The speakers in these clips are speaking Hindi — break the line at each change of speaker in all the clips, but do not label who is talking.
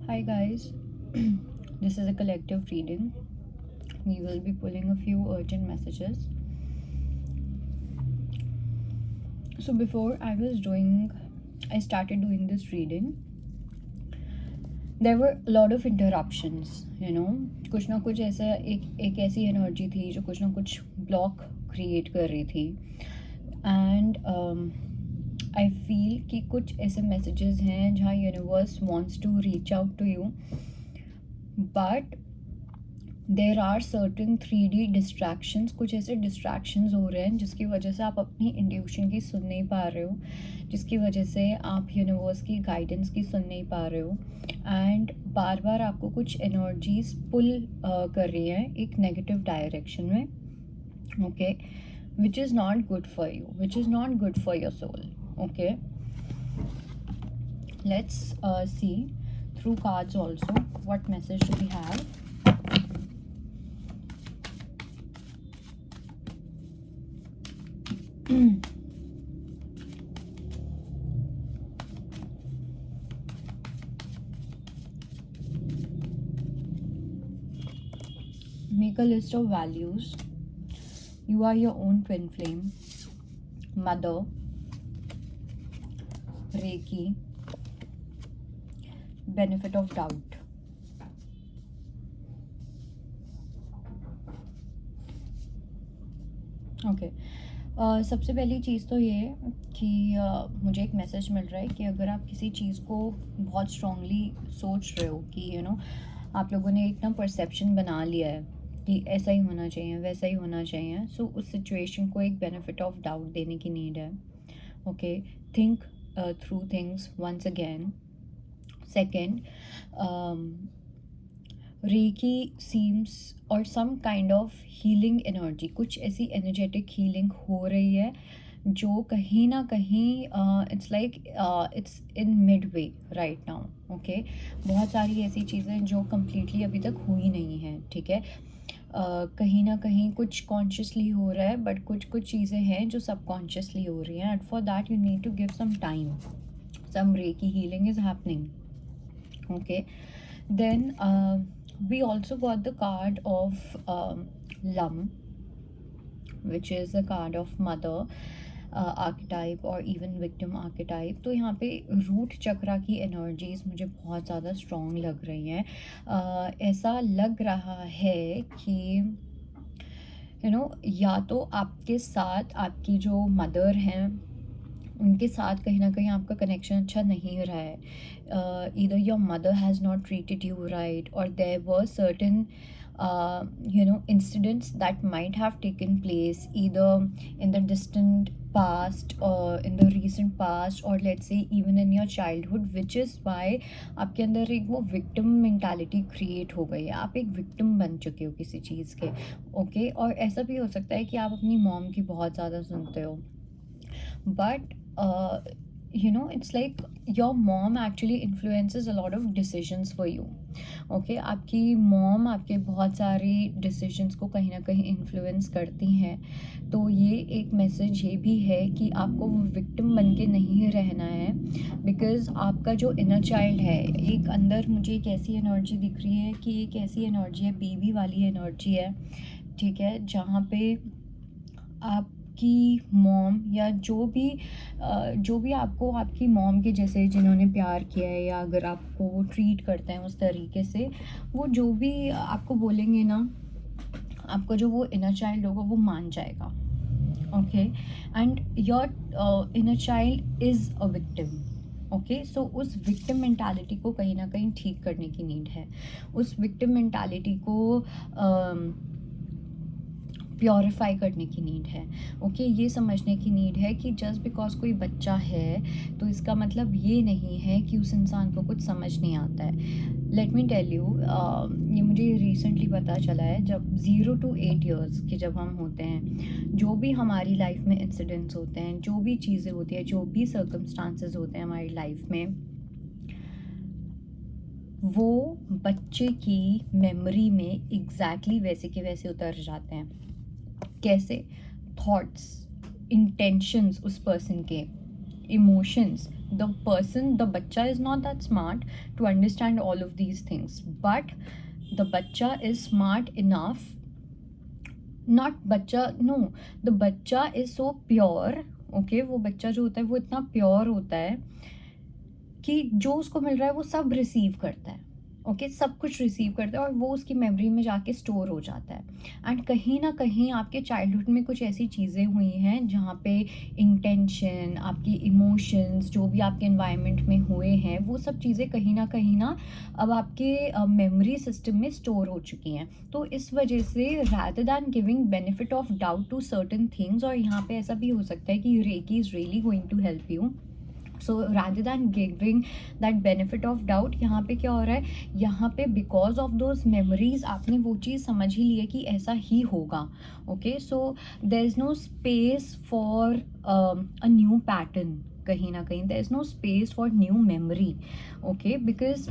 Hi guys, this is a collective reading. We will be pulling a few urgent messages. So before I started doing this reading, there were a lot of interruptions, कुछ ना कुछ ऐसा एक ऐसी एनर्जी थी जो कुछ ना कुछ ब्लॉक क्रिएट कर रही थी एंड आई फील कि कुछ ऐसे मैसेजेस हैं जहाँ universe wants to reach out to you but there are certain 3D distractions, कुछ ऐसे डिस्ट्रैक्शंस हो रहे हैं जिसकी वजह से आप अपनी इंट्यूशन की सुन नहीं पा रहे हो, जिसकी वजह से आप यूनिवर्स की गाइडेंस की सुन नहीं पा रहे हो एंड बार बार आपको कुछ एनर्जीज पुल कर रही हैं एक नेगेटिव डायरेक्शन में, okay, which is not good for you, which is not good for your soul. Okay, let's see through cards also what message do we have. Make a list of values. You are your own twin flame. Mother. Reiki. Benefit of doubt. Okay, सबसे पहली चीज़ तो ये है कि मुझे एक मैसेज मिल रहा है कि अगर आप किसी चीज़ को बहुत स्ट्रांगली सोच रहे हो कि आप लोगों ने एक ना परसेप्शन बना लिया है कि ऐसा ही होना चाहिए, वैसा ही होना चाहिए, सो उस सिचुएशन को एक बेनिफिट ऑफ डाउट देने की नीड है. Okay, think through things once again. Second, reiki seems और some kind of healing energy, कुछ ऐसी एनर्जेटिक हीलिंग हो रही है जो कहीं ना कहीं it's like it's in mid way right now. Okay, बहुत सारी ऐसी चीज़ें जो कम्प्लीटली अभी तक हुई नहीं हैं, ठीक है, कहीं ना कहीं कुछ कॉन्शियसली हो रहा है बट कुछ कुछ चीज़ें हैं जो सबकॉन्शियसली हो रही हैं and for that you need to give some time. Some reiki healing is happening. Okay, then we also got the card of Lam, which is a card of mother archetype or even victim archetype. तो यहाँ पे रूट चक्रा की एनर्जीज मुझे बहुत ज़्यादा स्ट्रॉन्ग लग रही हैं. ऐसा लग रहा है कि या तो आपके साथ आपकी जो मदर हैं उनके साथ कहीं ना कहीं आपका कनेक्शन अच्छा नहीं रहा है. Either your mother has not treated you right और there were certain incidents that might have taken place either in the distant past or in the recent past or let's say even in your childhood, which is why आपके अंदर एक वो विक्टिम मेंटालिटी क्रिएट हो गई है. आप एक विक्टिम बन चुके हो किसी चीज़ के. ओके, और ऐसा भी हो सकता है कि आप अपनी मॉम की बहुत ज़्यादा सुनते हो but it's like your mom actually influences a lot of decisions for you. okay, आपकी मॉम आपके बहुत सारे डिसीजंस को कहीं ना कहीं इन्फ्लुएंस करती हैं. तो ये एक मैसेज ये भी है कि आपको वो विक्टिम बन के नहीं रहना है बिकॉज आपका जो इनर चाइल्ड है, एक अंदर मुझे एक ऐसी एनर्जी दिख रही है कि एक ऐसी एनर्जी है, बेबी वाली एनर्जी है, ठीक है, जहाँ पे आपकी मॉम या जो भी आपको आपकी मॉम के जैसे जिन्होंने प्यार किया है या अगर आपको वो ट्रीट करते हैं उस तरीके से, वो जो भी आपको बोलेंगे ना, आपका जो वो इनर चाइल्ड होगा वो मान जाएगा. Okay, and your inner child is a victim. Okay, so उस विक्टिम मेंटालिटी को कहीं ना कहीं ठीक करने की नीड है. उस विक्टिम मेंटालिटी को प्योरीफाई करने की नीड है. ओके, ये समझने की नीड है कि जस्ट बिकॉज कोई बच्चा है तो इसका मतलब ये नहीं है कि उस इंसान को कुछ समझ नहीं आता है. लेट मी टेल यू, ये मुझे रिसेंटली पता चला है, जब 0 to 8 years के जब हम होते हैं, जो भी हमारी लाइफ में इंसिडेंट्स होते हैं, जो भी चीज़ें होती हैं, जो भी सर्कमस्टांसेस होते हैं हमारी लाइफ में, वो बच्चे की मेमोरी में एग्जैक्टली वैसे के वैसे उतर जाते हैं. कैसे? थॉट्स, इंटेंशंस उस पर्सन के emotions. The bacha is not that smart to understand all of these things, but the bacha is smart enough, not bacha, no, the bacha is so pure, okay, वो बच्चा जो होता है वो इतना प्योर होता है कि जो उसको मिल रहा है वो सब रिसीव करता है, ओके, सब कुछ रिसीव करता है और वो उसकी मेमोरी में जाके स्टोर हो जाता है. एंड कहीं ना कहीं आपके चाइल्डहुड में कुछ ऐसी चीज़ें हुई हैं जहाँ पे इंटेंशन, आपकी इमोशंस, जो भी आपके एनवायरनमेंट में हुए हैं, वो सब चीज़ें कहीं ना अब आपके मेमोरी सिस्टम में स्टोर हो चुकी हैं. तो इस वजह से rather than giving benefit of doubt to certain things, और यहाँ पे ऐसा भी हो सकता है कि reiki is really going to help you. So rather than giving that benefit of doubt, यहाँ पे क्या हो रहा है, यहाँ पे बिकॉज ऑफ दोज मेमोरीज आपने वो चीज़ समझ ही ली है कि ऐसा ही होगा. Okay, so there is no space for a new pattern. कहीं ना कहीं there is no space for new memory. Okay, because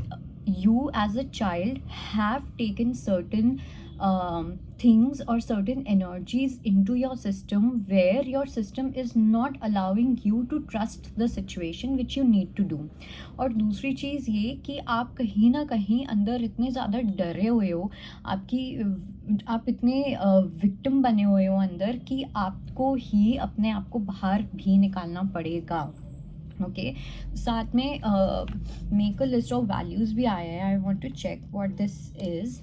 you as a child have taken certain things or certain energies into your system where your system is not allowing you to trust the situation which you need to do. और दूसरी चीज़ ये कि आप कहीं ना कहीं अंदर इतने ज़्यादा डरे हुए हो, आप इतने विक्टिम बने हुए हो अंदर कि आपको ही अपने आप को बाहर भी निकालना पड़ेगा. ओके, साथ में make a list of values भी आया है. I want to check what this is.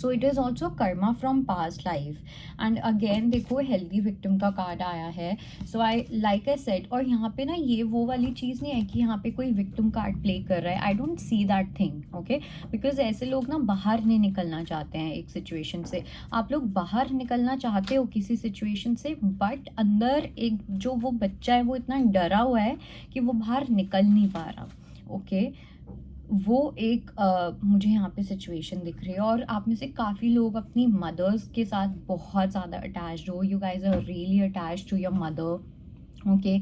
So it is also karma from past life. And अगेन देखो हेल्दी विक्टिम का कार्ड आया है. सो आई सेड, और यहाँ पे ना ये वो वाली चीज़ नहीं है कि यहाँ पे कोई विक्टिम कार्ड प्ले कर रहा है. I don't see that thing. Okay, because ऐसे लोग ना बाहर नहीं निकलना चाहते हैं एक सिचुएशन से. आप लोग बाहर निकलना चाहते हो किसी सिचुएशन से, बट अंदर एक जो वो बच्चा है वो इतना डरा हुआ है कि वो बाहर निकल नहीं पा रहा. ओके, वो एक मुझे यहाँ पे सिचुएशन दिख रही है. और आप में से काफ़ी लोग अपनी मदर्स के साथ बहुत ज़्यादा अटैच्ड हो. You guys are really attached to your mother. Okay,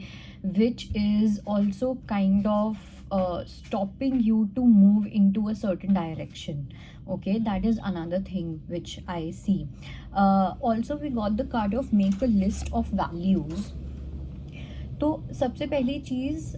which is also kind of stopping you to move into a certain direction. Okay, that is another thing which I see. Also we got the card of make a list of values. तो सबसे पहली चीज़,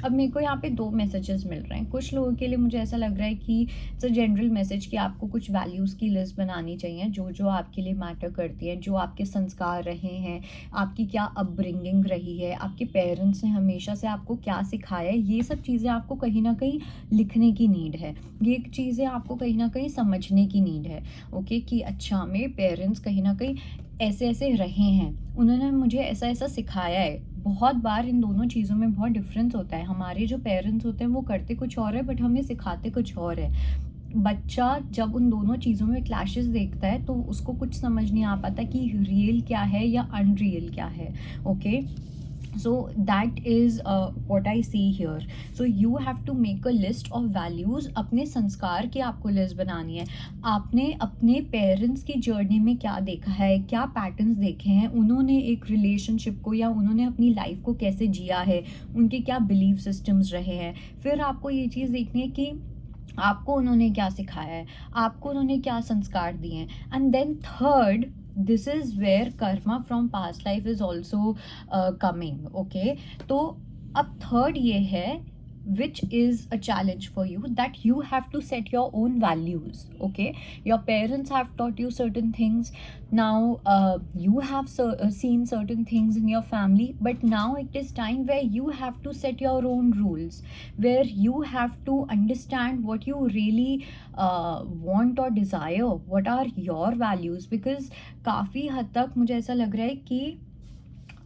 अब मेरे को यहाँ पे 2 मैसेजेस मिल रहे हैं. कुछ लोगों के लिए मुझे ऐसा लग रहा है कि इट्स अ जनरल मैसेज कि आपको कुछ वैल्यूज़ की लिस्ट बनानी चाहिए जो जो आपके लिए मैटर करती है, जो आपके संस्कार रहे हैं, आपकी क्या अपब्रिंगिंग रही है, आपके पेरेंट्स ने हमेशा से आपको क्या सिखाया है. ये सब चीज़ें आपको कहीं ना कहीं लिखने की नीड है. ये चीज़ें आपको कहीं ना कहीं समझने की नीड है. ओके, कि अच्छा मेरे पेरेंट्स कहीं ना कहीं ऐसे ऐसे रहे हैं, उन्होंने मुझे ऐसा ऐसा सिखाया है. बहुत बार इन दोनों चीज़ों में बहुत डिफरेंस होता है. हमारे जो पेरेंट्स होते हैं वो करते कुछ और है, बट हमें सिखाते कुछ और है. बच्चा जब उन दोनों चीज़ों में क्लैशेस देखता है तो उसको कुछ समझ नहीं आ पाता कि रियल क्या है या अनरियल क्या है. Okay, so that is what I see here. So you have to make a list of values. अपने संस्कार की आपको लिस्ट बनानी है. आपने अपने पेरेंट्स की जर्नी में क्या देखा है, क्या पैटर्न्स देखे हैं, उन्होंने एक रिलेशनशिप को या उन्होंने अपनी लाइफ को कैसे जिया है, उनके क्या बिलीफ सिस्टम्स रहे हैं. फिर आपको ये चीज़ देखनी है कि आपको उन्होंने क्या सिखाया है, आपको उन्होंने क्या संस्कार दिए हैं. And then third, this is where karma from past life is also coming. Okay, तो अब थर्ड ये है which is a challenge for you, that you have to set your own values. Okay, your parents have taught you certain things. Now you have seen certain things in your family, but now it is time where you have to set your own rules, where you have to understand what you really want or desire, what are your values. Because काफ़ी हद तक मुझे ऐसा लग रहा है कि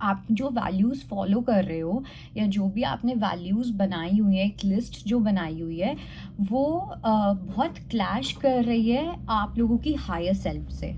आप जो वैल्यूज़ फॉलो कर रहे हो या जो भी आपने वैल्यूज़ बनाई हुई है, एक लिस्ट जो बनाई हुई है, वो बहुत क्लैश कर रही है आप लोगों की हायर सेल्फ से.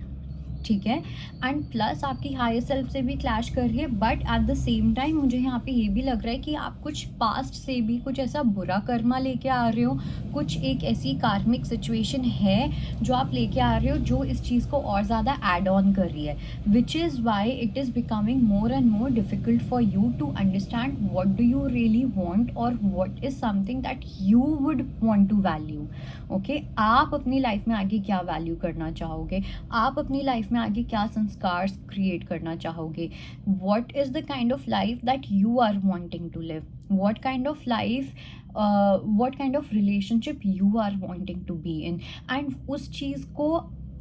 ठीक है, एंड प्लस आपकी हायर सेल्फ से भी क्लैश कर रही है. But at the same time मुझे यहाँ पे ये भी लग रहा है कि आप कुछ पास्ट से भी कुछ ऐसा बुरा कर्मा लेके आ रहे हो, कुछ एक ऐसी कार्मिक सिचुएशन है जो आप लेके आ रहे हो जो इस चीज़ को और ज़्यादा एड ऑन कर रही है, which is why it is becoming more and more difficult for you to understand what do you really want और what is something that you would want to value. Okay, आप अपनी लाइफ में आगे क्या वैल्यू करना चाहोगे, आप अपनी लाइफ लाइफ में आगे क्या संस्कार क्रिएट करना चाहोगे, what is the kind of life that you are wanting to live, what kind of life, what kind of relationship you are wanting to be in, and उस चीज़ को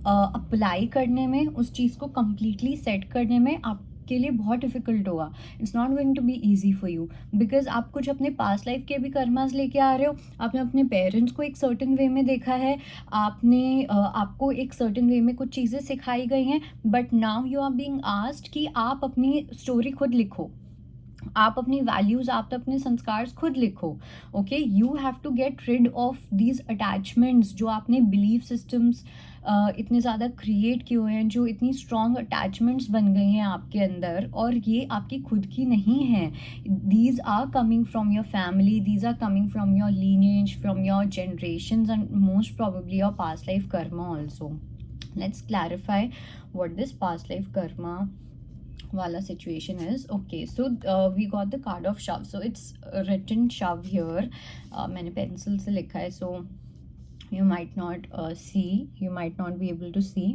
अप्लाई करने में, उस चीज़ को कम्प्लीटली सेट करने में आपके लिए बहुत डिफिकल्ट होगा. It's not going to be easy for you, because आप कुछ अपने पास्ट लाइफ के भी कर्मास लेके आ रहे हो. आपने अपने पेरेंट्स को एक सर्टन वे में देखा है, आपने आपको एक सर्टन वे में कुछ चीज़ें सिखाई गई हैं, but now you are being asked कि आप अपनी स्टोरी खुद लिखो, आप अपनी वैल्यूज़, आप अपने संस्कार खुद लिखो. Okay, you have to get rid of these attachments जो आपने बिलीफ सिस्टम्स इतने ज़्यादा क्रिएट किए हुए हैं, जो इतनी स्ट्रॉन्ग अटैचमेंट्स बन गई हैं आपके अंदर, और ये आपकी खुद की नहीं हैं. These are coming from your family, these are coming from your lineage, from your generations, and most probably your past life karma also. Let's clarify what this past life karma wala situation is. Okay, so we got the card of Shav, so it's written Shav here. मैंने pencil से लिखा है, so you might not see, you might not be able to see.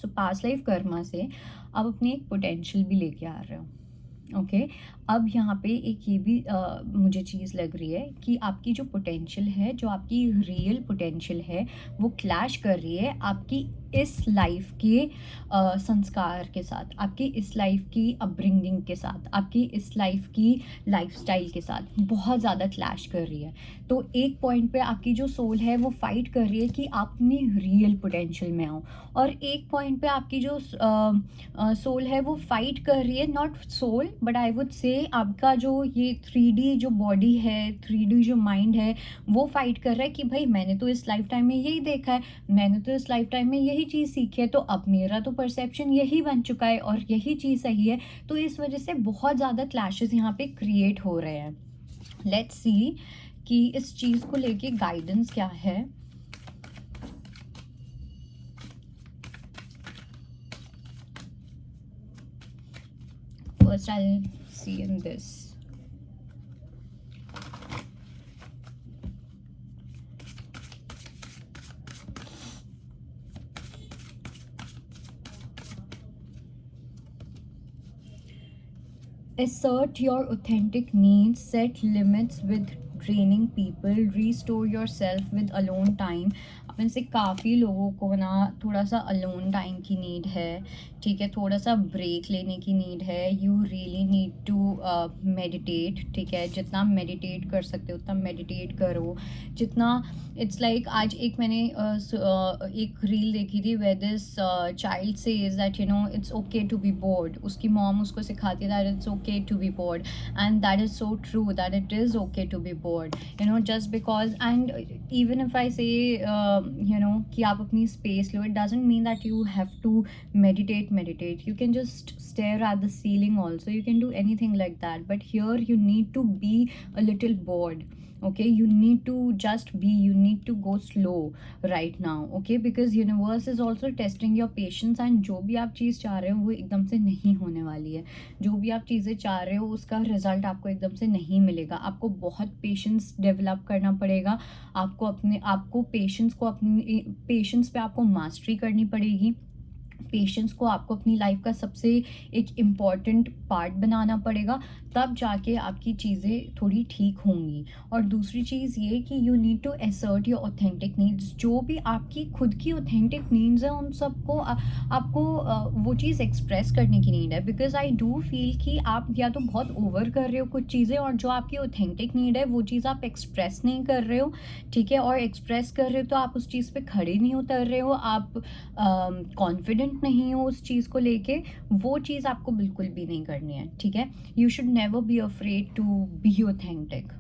So past life karma से आप अपनी एक potential भी लेके आ रहे हो. ओके अब यहाँ पे एक ये भी मुझे चीज़ लग रही है कि आपकी जो पोटेंशियल है, जो आपकी रियल पोटेंशियल है, वो क्लैश कर रही है आपकी इस लाइफ के संस्कार के साथ, आपकी इस लाइफ की अपब्रिंगिंग के साथ, आपकी इस लाइफ की लाइफस्टाइल के साथ बहुत ज़्यादा क्लैश कर रही है. तो एक पॉइंट पे आपकी जो सोल है वो फाइट कर रही है कि आप अपनी रियल पोटेंशियल में आओ, और एक पॉइंट पे आपकी जो सोल है वो फाइट कर रही है, not soul but I would say आपका जो ये 3D जो बॉडी है, 3D जो माइंड है, वो फाइट कर रहा है कि भाई मैंने तो इस लाइफ टाइम में यही देखा है, मैंने तो इस लाइफ टाइम में यही चीज़ सीखी है, तो अब मेरा तो परसेप्शन यही बन चुका है और यही चीज़ सही है. तो इस वजह से बहुत ज़्यादा क्लैशेस यहाँ पे क्रिएट हो रहे हैं. लेट्स सी कि इस चीज़ को लेके गाइडेंस क्या है. First I'll see in this. Assert your authentic needs, set limits with draining people, restore yourself with alone time. अपन से काफ़ी लोगों को ना थोड़ा सा अलोन टाइम की नीड है, ठीक है, थोड़ा सा ब्रेक लेने की नीड है. You really need to meditate, ठीक है, जितना मेडिटेट कर सकते हो उतना मेडिटेट करो. जितना इट्स लाइक आज एक मैंने एक रील देखी थी where this child says that you know it's okay to be bored. उसकी मॉम उसको सिखाती है that it's okay to be bored, and that is so true that it is okay to be bored, you know, just because. And even if I say you know कि आप अपनी स्पेस लो, it doesn't mean that you have to meditate. You can just stare at the ceiling also, you can do anything like that, but here you need to be a little bored. Okay, you need to just be, you need to go slow right now. Okay, because universe is also testing your patience, and जो भी आप चीज़ चाह रहे हो वो एकदम से नहीं होने वाली है. जो भी आप चीज़ें चाह रहे हो उसका रिजल्ट आपको एकदम से नहीं मिलेगा. आपको बहुत पेशेंस डेवलप करना पड़ेगा. आपको पेशेंस पे आपको मास्टरी करनी पड़ेगी. पेशेंस को आपको अपनी लाइफ का सबसे एक इम्पॉर्टेंट पार्ट बनाना पड़ेगा, तब जाके आपकी चीज़ें थोड़ी ठीक होंगी. और दूसरी चीज़ ये कि you need to assert your authentic needs. जो भी आपकी खुद की ऑथेंटिक नीड्स हैं उन सबको आपको वो चीज़ एक्सप्रेस करने की नीड है. बिकॉज आई डू फील कि आप या तो बहुत ओवर कर रहे हो कुछ चीज़ें, और जो आपकी ऑथेंटिक नीड है वो चीज़ आप एक्सप्रेस नहीं कर रहे हो, ठीक है, और एक्सप्रेस कर रहे हो तो आप उस चीज़ पे खड़े नहीं उतर रहे हो, आप कॉन्फिडेंट नहीं हो उस चीज़ को लेके. वो चीज़ आपको बिल्कुल भी नहीं करनी है, ठीक है. You should never be afraid to be authentic.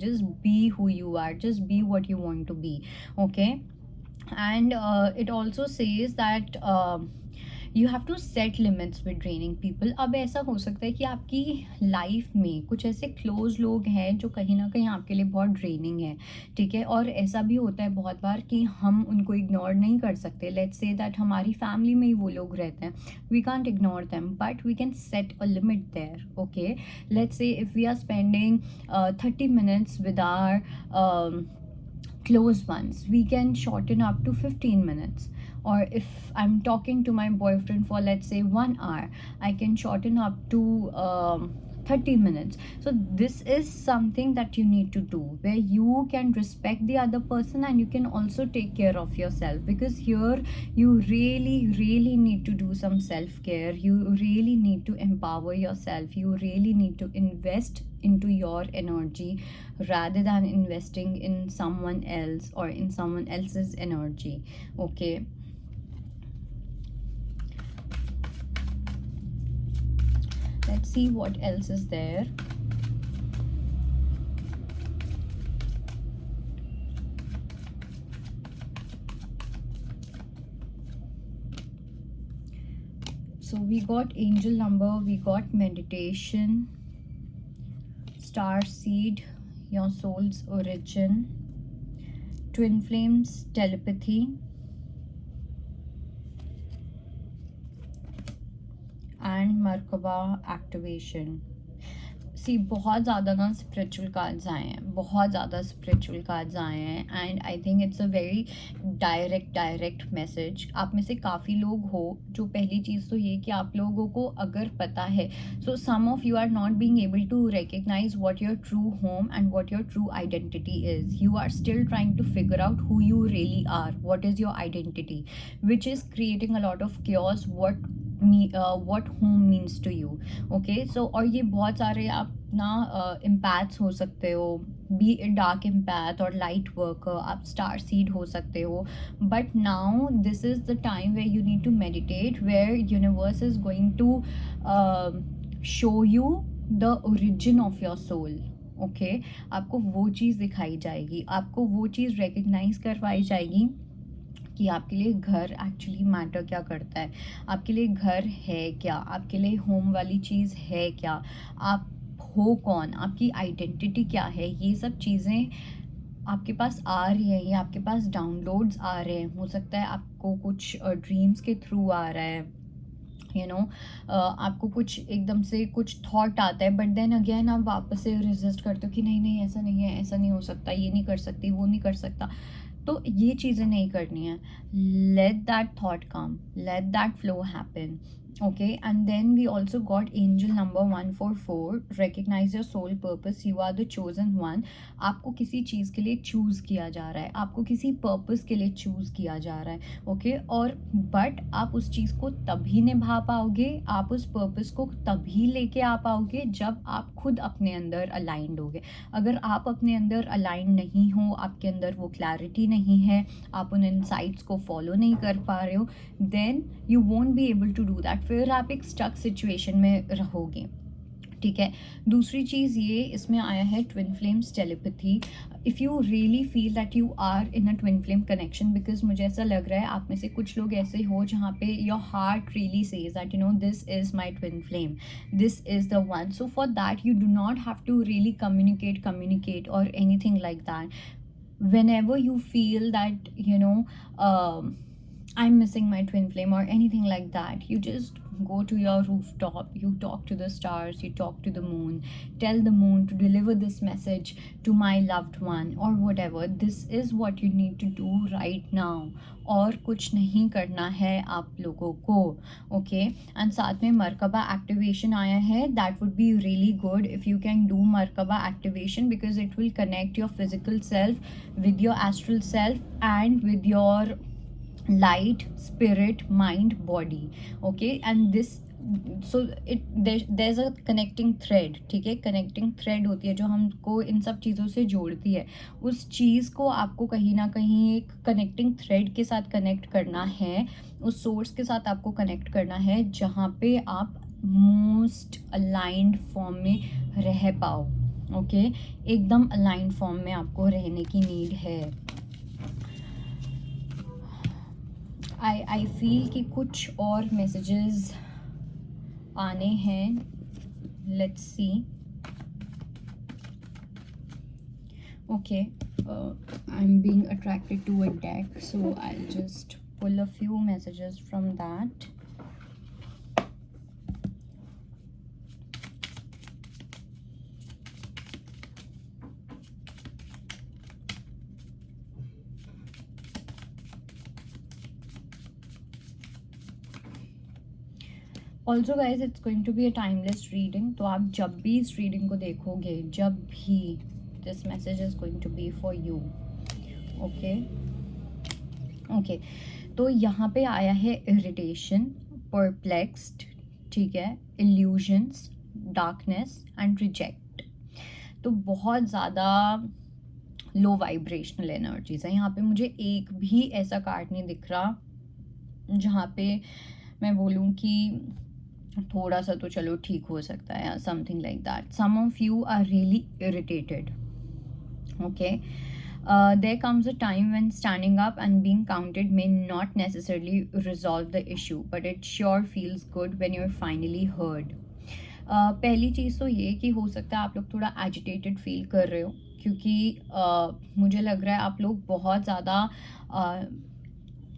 Just be who you are, just be what you want to be. Okay, and it also says that you have to set limits with draining people. अब ऐसा हो सकता है कि आपकी लाइफ में कुछ ऐसे क्लोज लोग हैं जो कहीं ना कहीं आपके लिए बहुत ड्रेनिंग है, ठीक है, और ऐसा भी होता है बहुत बार कि हम उनको इग्नोर नहीं कर सकते. लेट्स से दैट हमारी फैमिली में ही वो लोग रहते हैं, we can't ignore them, but we can set a limit there. Okay, let's say if we are spending 30 minutes with our close ones, we can shorten up to 15 minutes. Or if I'm talking to my boyfriend for, let's say, 1 hour, I can shorten up to 30 minutes. So this is something that you need to do, where you can respect the other person and you can also take care of yourself, because here you really need to do some self-care. You really need to empower yourself. You really need to invest into your energy rather than investing in someone else or in someone else's energy. Okay, let's see what else is there. So we got angel number, we got meditation, star seed, your soul's origin, twin flames, telepathy, and Merkaba activation. सी बहुत ज़्यादा ना स्पिरिचुअल कार्ड्स आए हैं, बहुत ज़्यादा स्पिरिचुअल कार्ड्स आए हैं, and I think it's a very direct message. आप में से काफ़ी लोग हो जो, पहली चीज़ तो ये कि आप लोगों को अगर पता है, so some of you are not being able to recognise what your true home and what your true identity is. You are still trying to figure out who you really are, what is your identity, which is creating a lot of chaos. what home means to you. Okay, so और ये बहुत सारे आप ना इम्पैथ्स हो सकते हो, बी डार्क इम्पैथ और लाइट वर्कर, आप स्टार सीड हो सकते हो. But now this is the time where you need to meditate, where universe is going to show you the origin of your soul. Okay, आपको वो चीज़ दिखाई जाएगी, आपको वो चीज़ रिकग्नाइज करवाई जाएगी कि आपके लिए घर एक्चुअली मैटर क्या करता है, आपके लिए घर है क्या, आपके लिए होम वाली चीज़ है क्या, आप हो कौन, आपकी आइडेंटिटी क्या है. ये सब चीज़ें आपके पास आ रही है, ये आपके पास डाउनलोड्स आ रहे हैं. हो सकता है आपको कुछ ड्रीम्स के थ्रू आ रहा है, यू नो, आपको कुछ एकदम से कुछ थॉट आता है, बट देन अगेन आप वापस से रेजिस्ट करते हो कि नहीं नहीं ऐसा नहीं है, ऐसा नहीं हो सकता, ये नहीं कर सकती, वो नहीं कर सकता. तो ये चीज़ें नहीं करनी है. Let that thought come, let that flow happen. Okay, and then we also got angel number 144, recognise your soul purpose, you are the chosen one. आपको किसी चीज़ के लिए चूज़ किया जा रहा है, आपको किसी पर्पस के लिए चूज़ किया जा रहा है. ओके, और बट आप उस चीज़ को तभी निभा पाओगे, आप उस पर्पस को तभी लेके आ पाओगे जब आप खुद अपने अंदर अलाइंड होगे. अगर आप अपने अंदर अलाइंड नहीं हो, आपके अंदर वो क्लैरिटी नहीं है, आप उन इनसाइट्स को फॉलो नहीं कर पा रहे हो, then you won't be able to do that. फिर आप एक स्टक सिचुएशन में रहोगे. ठीक है. दूसरी चीज़ ये इसमें आया है twin flames telepathy. If you really feel that you are in a twin flame connection, because मुझे ऐसा लग रहा है आप में से कुछ लोग ऐसे हो जहाँ पे your heart really says that you know this is my twin flame, this is the one. So for that you do not have to really communicate और anything like that. whenever you feel that I'm missing my twin flame or anything like that, you just go to your rooftop, you talk to the stars, you talk to the moon, tell the moon to deliver this message to my loved one or whatever. This is what you need to do right now. और कुछ नहीं करना है आप लोगों को. ओके, एंड साथ में मरकबा एक्टिवेशन आया है. That would be really good if you can do merkaba activation, because it will connect your physical self with your astral self and with your light, spirit, mind, body. Okay, and this, so there's a connecting thread. ठीक है, connecting thread होती है जो हमको इन सब चीज़ों से जोड़ती है. उस चीज़ को आपको कहीं ना कहीं एक connecting thread के साथ कनेक्ट करना है, उस सोर्स के साथ आपको कनेक्ट करना है जहाँ पे आप मोस्ट अलाइंड फॉर्म में रह पाओ. ओके, एकदम अलाइंड फॉर्म में आपको रहने की नीड है. आई फील कि कुछ और मैसेजेस आने हैं. Let's see. Okay, I am being attracted to a deck, so I just pull a few messages from that. Also guys it's going to be a timeless reading, तो आप जब भी इस रीडिंग को देखोगे, जब भी, this message is going to be for you. Okay okay, तो यहाँ पे आया है इरिटेशन, परप्लेक्स्ड, ठीक है, इल्यूजन्स, डार्कनेस एंड रिजेक्ट। तो बहुत ज़्यादा लो वाइब्रेशनल एनर्जीज है यहाँ पे। मुझे एक भी ऐसा कार्ड नहीं दिख रहा जहाँ पे मैं बोलूँ कि थोड़ा सा तो चलो ठीक हो सकता है, something like that. Some of you are really irritated. Okay, there comes a time when standing up and being counted may not necessarily resolve the issue, but it sure feels good when you're finally heard. पहली चीज़ तो ये कि हो सकता है आप लोग थोड़ा एजिटेटेड फील कर रहे हो, क्योंकि मुझे लग रहा है आप लोग बहुत ज़्यादा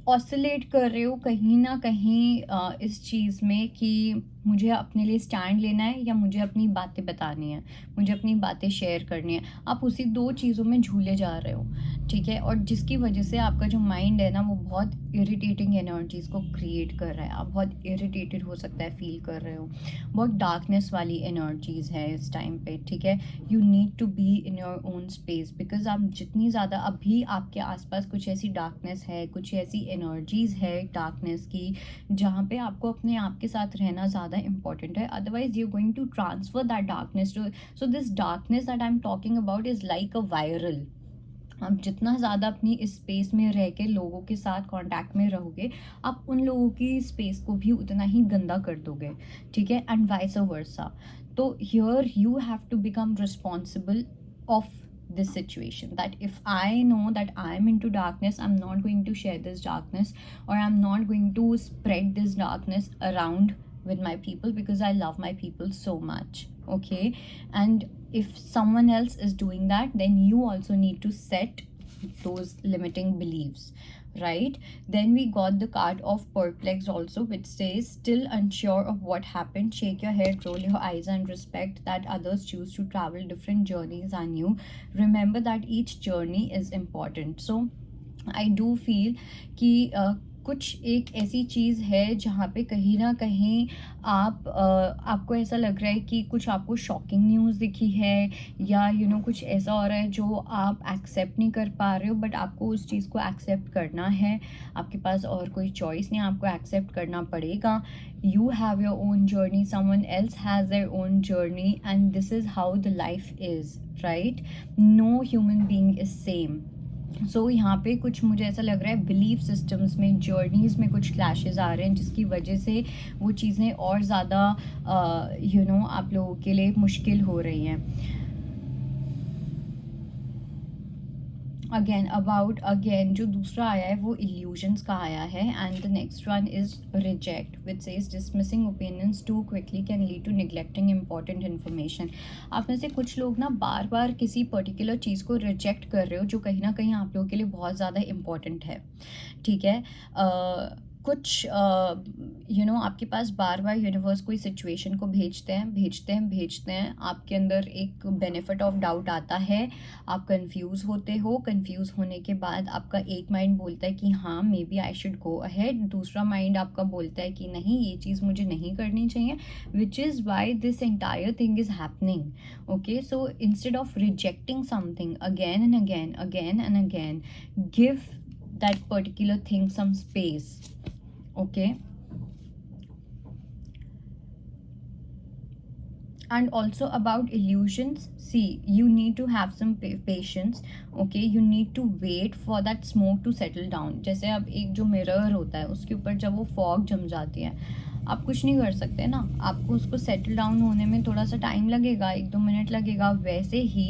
ऑसिलेट कर रहे हो कहीं ना कहीं इस चीज़ में कि मुझे अपने लिए स्टैंड लेना है या मुझे अपनी बातें बतानी है, मुझे अपनी बातें शेयर करनी है। आप उसी दो चीज़ों में झूले जा रहे हो, ठीक है, और जिसकी वजह से आपका जो माइंड है ना वो बहुत इरिटेटिंग एनर्जीज़ को क्रिएट कर रहा है। आप बहुत इरिटेटेड हो सकता है फील कर रहे हो, बहुत डार्कनेस वाली एनर्जीज़ है इस टाइम पे, ठीक है। You need to be in your own space, because आप जितनी ज़्यादा अभी आपके आसपास कुछ ऐसी डार्कनेस है, कुछ ऐसी एनर्जीज़ है डार्कनेस की, जहाँ पे आपको अपने आप के साथ रहना ज़्यादा इंपॉर्टेंट है। Otherwise you going to transfer that darkness to, so this darkness that I am talking about is like a viral. आप जितना ज़्यादा अपनी इस स्पेस में रह के लोगों के साथ कांटेक्ट में रहोगे, आप उन लोगों की स्पेस को भी उतना ही गंदा कर दोगे, ठीक है, एंड वाइस वर्सा। तो here you have to become responsible of this situation, that if I know that I'm into darkness, I'm not going to share this darkness, or I'm not going to spread this darkness around with my people, because I love my people so much. Okay, and if someone else is doing that, then you also need to set those limiting beliefs, right? Then we got the card of perplexed also, which says still unsure of what happened, shake your head, roll your eyes, and respect that others choose to travel different journeys than you. Remember that each journey is important. So I do feel कि कुछ एक ऐसी चीज़ है जहाँ पे कहीं ना कहीं आपको ऐसा लग रहा है कि कुछ आपको शॉकिंग न्यूज़ दिखी है, या कुछ ऐसा हो रहा है जो आप एक्सेप्ट नहीं कर पा रहे हो, बट आपको उस चीज़ को एक्सेप्ट करना है। आपके पास और कोई चॉइस नहीं, आपको एक्सेप्ट करना पड़ेगा। You have your own journey, someone else has their own journey, and this is how the life is, right? No human being is same. So यहाँ पे कुछ मुझे ऐसा लग रहा है बिलीफ सिस्टम्स में, जर्नीज़ में कुछ क्लैशेस आ रहे हैं, जिसकी वजह से वो चीज़ें और ज़्यादा आप लोगों के लिए मुश्किल हो रही हैं। अगेन जो दूसरा आया है वो इल्यूजन्स का आया है, and the next one is reject, which says dismissing opinions too quickly can lead to neglecting important information. आप में से कुछ लोग ना बार बार किसी पर्टिकुलर चीज़ को रिजेक्ट कर रहे हो जो कहीं ना कहीं आप लोगों के लिए बहुत ज़्यादा इंपॉर्टेंट है, ठीक है। कुछ आपके पास बार बार यूनिवर्स कोई सिचुएशन को भेजते हैं, आपके अंदर एक बेनिफिट ऑफ डाउट आता है, आप कंफ्यूज होते हो, कंफ्यूज होने के बाद आपका एक माइंड बोलता है कि हाँ maybe I should go ahead, दूसरा माइंड आपका बोलता है कि नहीं ये चीज़ मुझे नहीं करनी चाहिए, विच is why this entire thing is happening. Okay, so instead of rejecting something again and again, give that particular thing some space. Okay, and also about illusions, see, you need to have some patience. Okay, you need to wait for that smoke to settle down. जैसे अब एक जो मिरर होता है उसके ऊपर जब वो फॉग जम जाती है, आप कुछ नहीं कर सकते ना, आपको उसको सेटल डाउन होने में थोड़ा सा टाइम लगेगा, 1-2 मिनट लगेगा। वैसे ही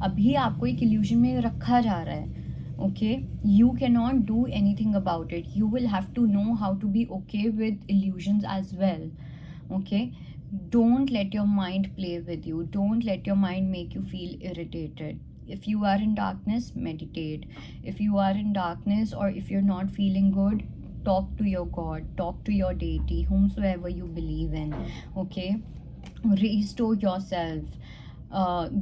अभी आपको एक इल्यूजन में रखा जा रहा है, okay, you cannot do anything about it. You will have to know how to be okay with illusions as well. Okay, don't let your mind play with you, don't let your mind make you feel irritated. If you are in darkness, meditate. If you are in darkness, or if you're not feeling good, talk to your god, talk to your deity, whomsoever you believe in. Okay, restore yourself.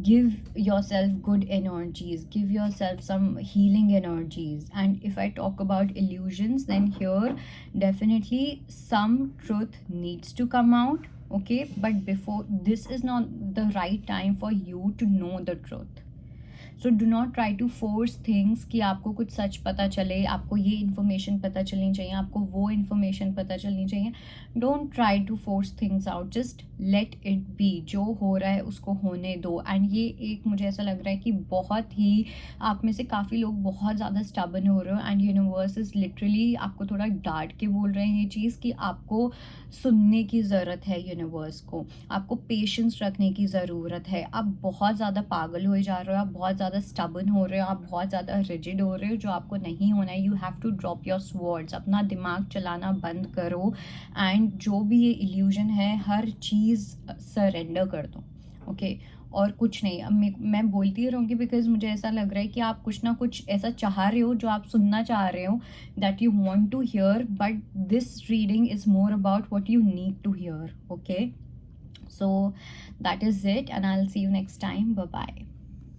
give yourself good energies, give yourself some healing energies. And if I talk about illusions, then here definitely some truth needs to come out, okay? But before, this is not the right time for you to know the truth. So do not try to force things कि आपको कुछ सच पता चले, आपको ये इन्फॉर्मेशन पता चलनी चाहिए, आपको वो इन्फॉर्मेशन पता चलनी चाहिए. Don't try to force things out, just let it be. जो हो रहा है उसको होने दो. एंड ये एक मुझे ऐसा लग रहा है कि बहुत ही आप में से काफ़ी लोग बहुत ज़्यादा स्टबर्न हो रहे हो, एंड यूनिवर्स इज़ लिटरली आपको थोड़ा डांट के बोल रहे हैं ये चीज़ कि आपको सुनने की ज़रूरत है. यूनिवर्स को आपको पेशेंस रखने की ज़रूरत है. आप बहुत ज़्यादा पागल हो जा रहे हो, आप बहुत ज़्यादा स्टबर्न हो रहे हो, आप बहुत ज़्यादा रिजिड हो रहे हो, जो आपको नहीं होना है. You have to drop your swords. अपना दिमाग चलाना बंद करो, एंड जो भी ये इल्यूजन है हर चीज़ सरेंडर कर दो, ओके? और कुछ नहीं. अब मैं बोलती रहूँगी बिकॉज मुझे ऐसा लग रहा है कि आप कुछ ना कुछ ऐसा चाह रहे हो जो आप सुनना चाह रहे हो, that you want to hear, but this reading is more about what you need to hear, okay? So that is it, and I'll see you next time. Bye bye.